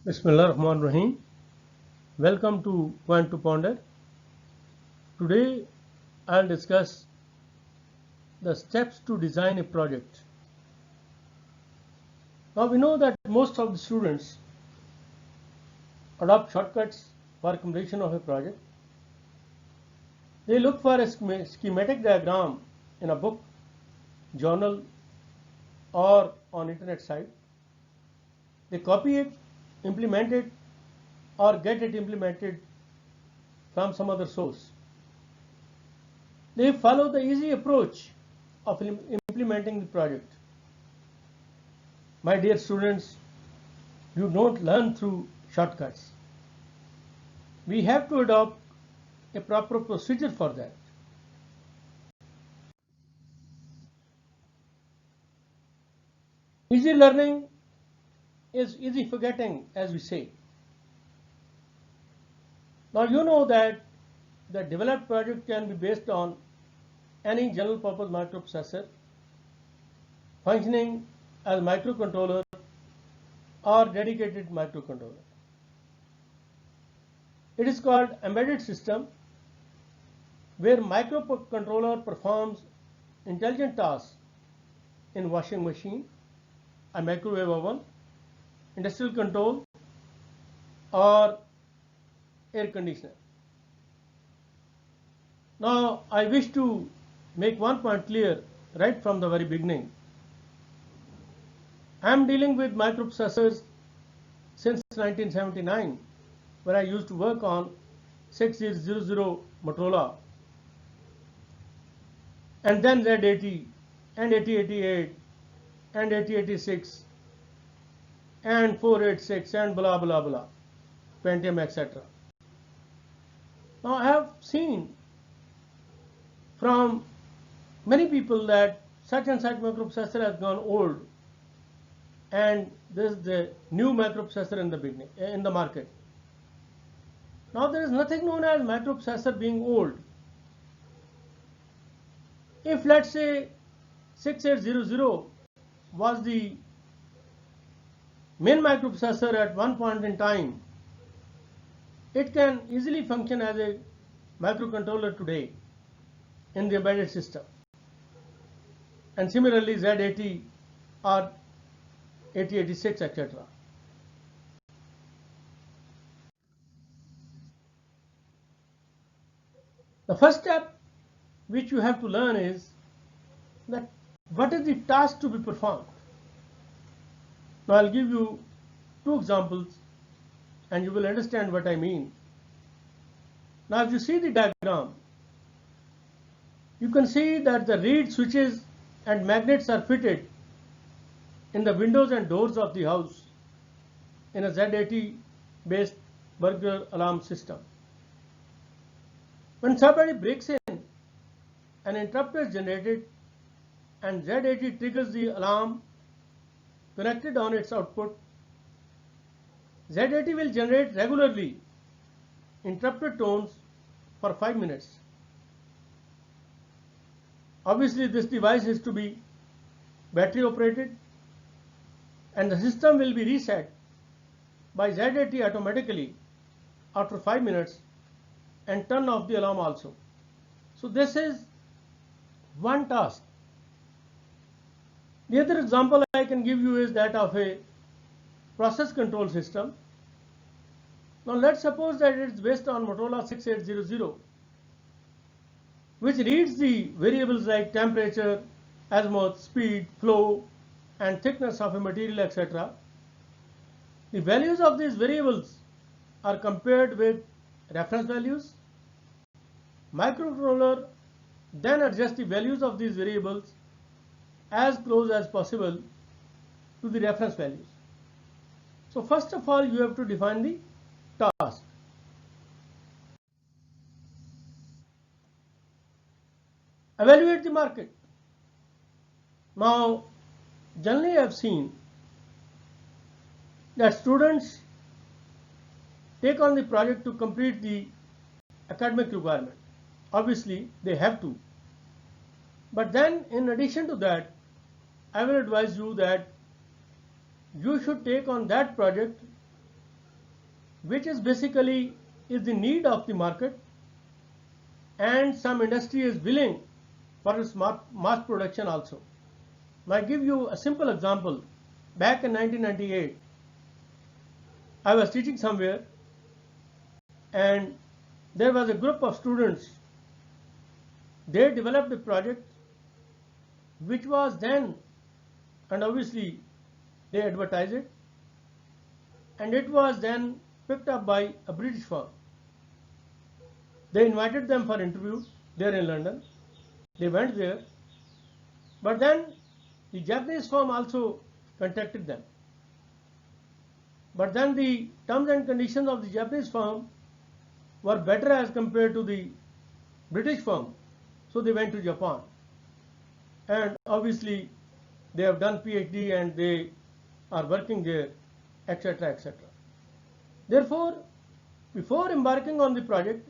Bismillah Rahman Rahim. Welcome to Point to Ponder. Today I'll discuss the steps to design a project. Now we know that most of the students adopt shortcuts for completion of a project. They look for a schematic diagram in a book, journal, or on internet site. They copy it, implement it, or get it implemented from some other source. They follow the easy approach of implementing the project. My dear students, you don't learn through shortcuts. We have to adopt a proper procedure for that. Easy learning is easy forgetting, as we say. Now you know that the developed project can be based on any general purpose microprocessor functioning as microcontroller or dedicated microcontroller. It is called embedded system, where microcontroller performs intelligent tasks in washing machine, a microwave oven, industrial control, or air conditioner. Now I wish to make one point clear right from the very beginning. I am dealing with microprocessors since 1979, where I used to work on 6000 Motorola, and then Z80 and 8088 and 8086 and 486 and blah blah blah, Pentium, etc. Now I have seen from many people that such and such microprocessor has gone old, and this is the new microprocessor in the market. Now there is nothing known as microprocessor being old. If let's say 6800 was the main microprocessor at one point in time, it can easily function as a microcontroller today in the embedded system. And similarly Z80 or 8086, etc. The first step which you have to learn is that what is the task to be performed. Now I'll give you two examples and you will understand what I mean. Now if you see the diagram, you can see that the reed switches and magnets are fitted in the windows and doors of the house in a Z80 based burglar alarm system. When somebody breaks in, an interrupt is generated and Z80 triggers the alarm connected on its output. Z80 will generate regularly interrupted tones for 5 minutes. Obviously this device is to be battery operated, and the system will be reset by Z80 automatically after 5 minutes and turn off the alarm also. So this is one task. The other example I can give you is that of a process control system. Now let's suppose that it is based on Motorola 6800, which reads the variables like temperature, azimuth, speed, flow, and thickness of a material, etc. The values of these variables are compared with reference values. Microcontroller then adjusts the values of these variables as close as possible to the reference values. So first of all, you have to define the task. Evaluate the market. Now, generally I have seen that students take on the project to complete the academic requirement. Obviously, they have to. But then, in addition to that, I will advise you that you should take on that project which is basically is the need of the market, and some industry is willing for its mass production also. Now I give you a simple example. Back in 1998, I was teaching somewhere, and there was a group of students. They developed a project which was then, and obviously they advertised it, and it was then picked up by a British firm. They invited them for interview there in London. They went there, but then the Japanese firm also contacted them. But then the terms and conditions of the Japanese firm were better as compared to the British firm, so they went to Japan. And obviously they have done PhD and they are working there, etc., etc. Therefore, before embarking on the project,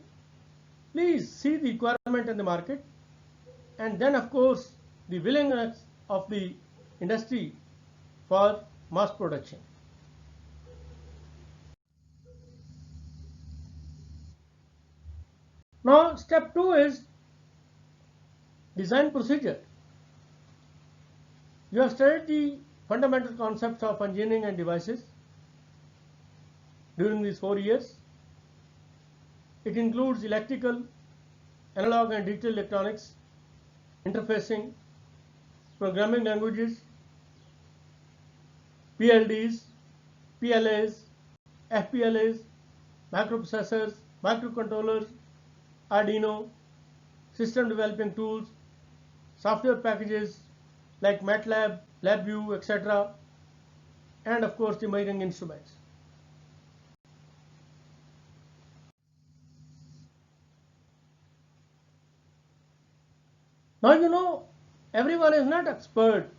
please see the requirement in the market, and then of course the willingness of the industry for mass production. Now step 2 is design procedure. You have studied the fundamental concepts of engineering and devices during these 4 years. It includes electrical, analog and digital electronics, interfacing, programming languages, PLDs, PLAs, FPLAs, microprocessors, microcontrollers, Arduino, system developing tools, software packages like MATLAB, LabVIEW, etc., and of course the measuring instruments. Now you know everyone is not expert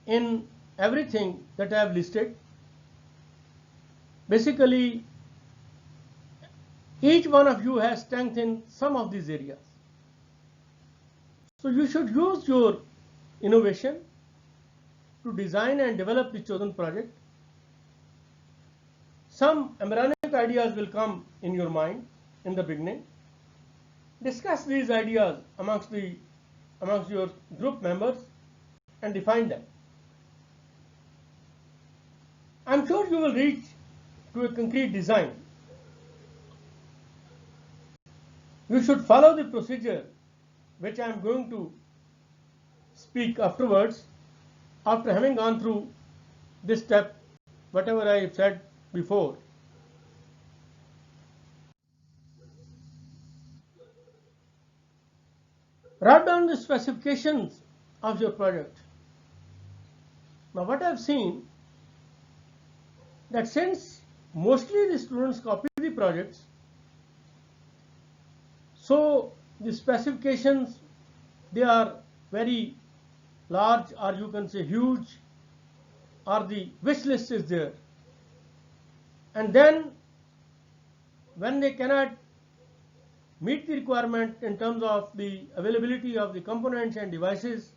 in everything that I have listed. Basically, each one of you has strength in some of these areas. So you should use your innovation to design and develop the chosen project. Some embryonic ideas will come in your mind in the beginning. Discuss these ideas amongst your group members and define them. I'm sure you will reach to a concrete design. You should follow the procedure which I am going to speak afterwards, after having gone through this step, whatever I have said before. Write down the specifications of your project. Now what I have seen, that since mostly the students copy the projects, so the specifications, they are very large, or you can say huge, or the wish list is there. And then when they cannot meet the requirement in terms of the availability of the components and devices,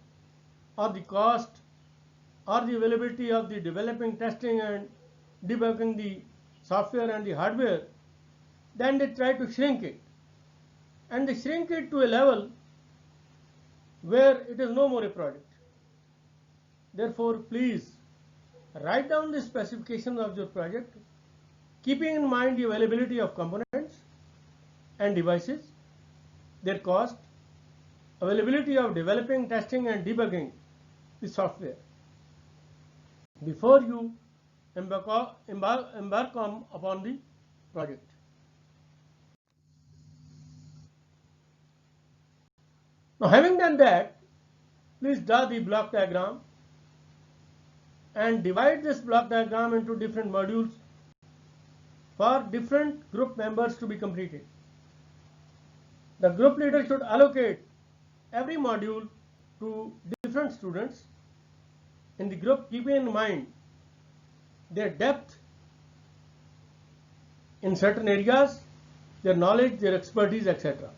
or the cost, or the availability of the developing, testing and debugging the software and the hardware, then they try to shrink it, and they shrink it to a level where it is no more a product. Therefore, please write down the specifications of your project, keeping in mind the availability of components and devices, their cost, availability of developing, testing and debugging the software, before you embark upon the project. Now having done that, please draw the block diagram and divide this block diagram into different modules for different group members to be completed. The group leader should allocate every module to different students in the group, keeping in mind their depth in certain areas, their knowledge, their expertise, etc.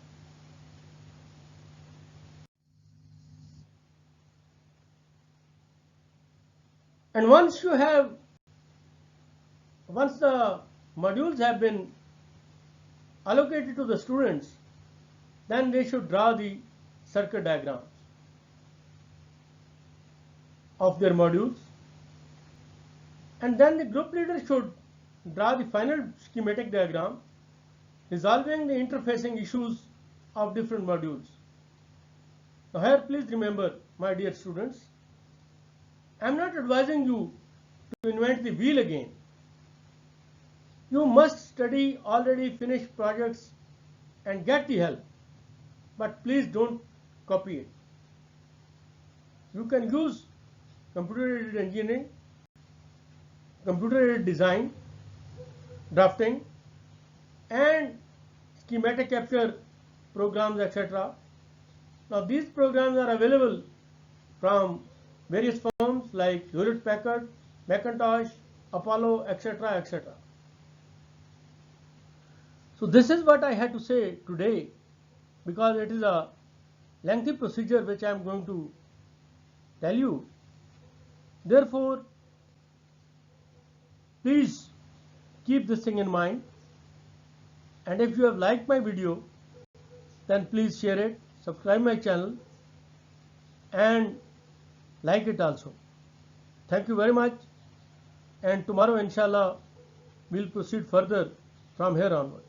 And once the modules have been allocated to the students, then they should draw the circuit diagrams of their modules, and then the group leader should draw the final schematic diagram resolving the interfacing issues of different modules. Now here please remember, my dear students, I am not advising you to invent the wheel again. You must study already finished projects and get the help, but please don't copy it. You can use computer-aided engineering, computer-aided design, drafting, and schematic capture programs, etc. Now these programs are available from various firms like Hewlett-Packard, Macintosh, Apollo, etc., etc. So this is what I had to say today, because it is a lengthy procedure which I am going to tell you. Therefore, please keep this thing in mind, and if you have liked my video, then please share it, subscribe my channel, and like it also. Thank you very much, and tomorrow inshallah we'll proceed further from here onward.